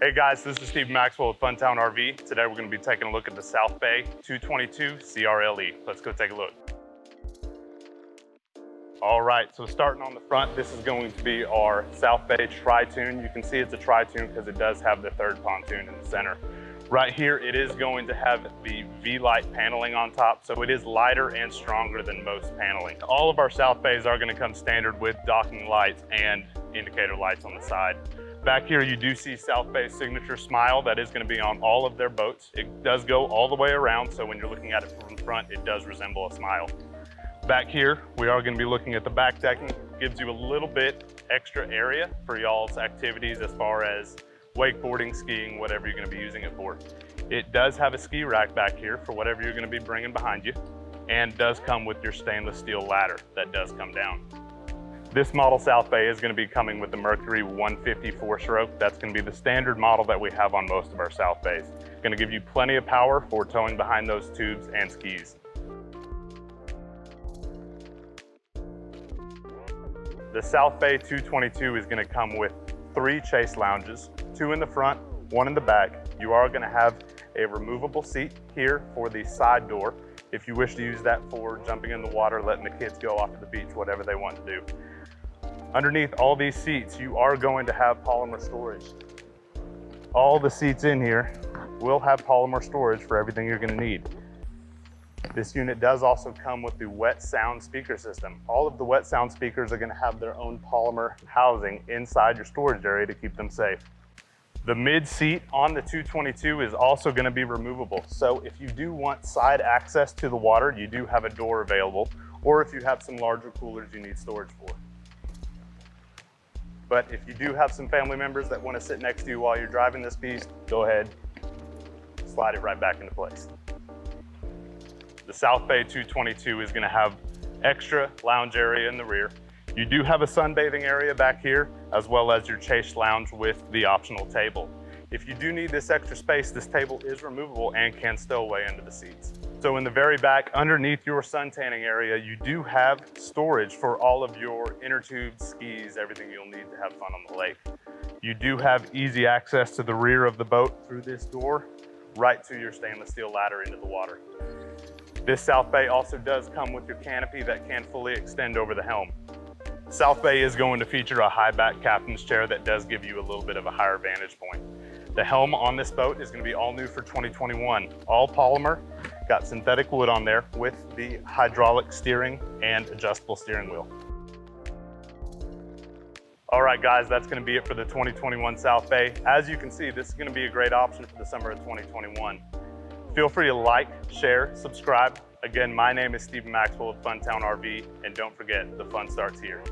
Hey guys, this is Steve Maxwell with Funtown RV. Today we're going to be taking a look at the South Bay 222 CRLE. Let's go take a look. All right, so starting on the front, this is going to be our South Bay tritoon. You can see it's a tritoon because it does have the third pontoon in the center. Right here, it is going to have the V-light paneling on top, so it is lighter and stronger than most paneling. All of our South Bays are going to come standard with docking lights and indicator lights on the side. Back here, you do see South Bay's signature smile. That is going to be on all of their boats. It does go all the way around, so when you're looking at it from the front, it does resemble a smile. Back here, we are going to be looking at the back decking. Gives you a little bit extra area for y'all's activities as far as wakeboarding, skiing, whatever you're going to be using it for. It does have a ski rack back here for whatever you're going to be bringing behind you, and does come with your stainless steel ladder that does come down. This model South Bay is going to be coming with the Mercury 150 4-stroke. That's going to be the standard model that we have on most of our South Bays. Going to give you plenty of power for towing behind those tubes and skis. The South Bay 222 is going to come with 3 chase lounges, 2 in the front, 1 in the back. You are going to have a removable seat here for the side door if you wish to use that for jumping in the water, letting the kids go off to the beach, whatever they want to do. Underneath all these seats, you are going to have polymer storage. All the seats in here will have polymer storage for everything you're going to need. This unit does also come with the wet sound speaker system. All of the wet sound speakers are going to have their own polymer housing inside your storage area to keep them safe. The mid seat on the 222 is also going to be removable. So if you do want side access to the water, you do have a door available, or if you have some larger coolers you need storage for. But if you do have some family members that want to sit next to you while you're driving this beast, go ahead, slide it right back into place. The South Bay 222 is going to have extra lounge area in the rear. You do have a sunbathing area back here, as well as your chase lounge with the optional table. If you do need this extra space, this table is removable and can stow away under the seats. So in the very back, underneath your sun tanning area, you do have storage for all of your inner tubes, skis, everything you'll need to have fun on the lake. You do have easy access to the rear of the boat through this door, right to your stainless steel ladder into the water. This South Bay also does come with your canopy that can fully extend over the helm. South Bay is going to feature a high back captain's chair that does give you a little bit of a higher vantage point. The helm on this boat is going to be all new for 2021. All polymer, got synthetic wood on there with the hydraulic steering and adjustable steering wheel. All right guys, that's going to be it for the 2021 South Bay. As you can see, this is going to be a great option for the summer of 2021. Feel free to like, share, subscribe. Again, my name is Steve Maxwell of Funtown RV, and don't forget, the fun starts here.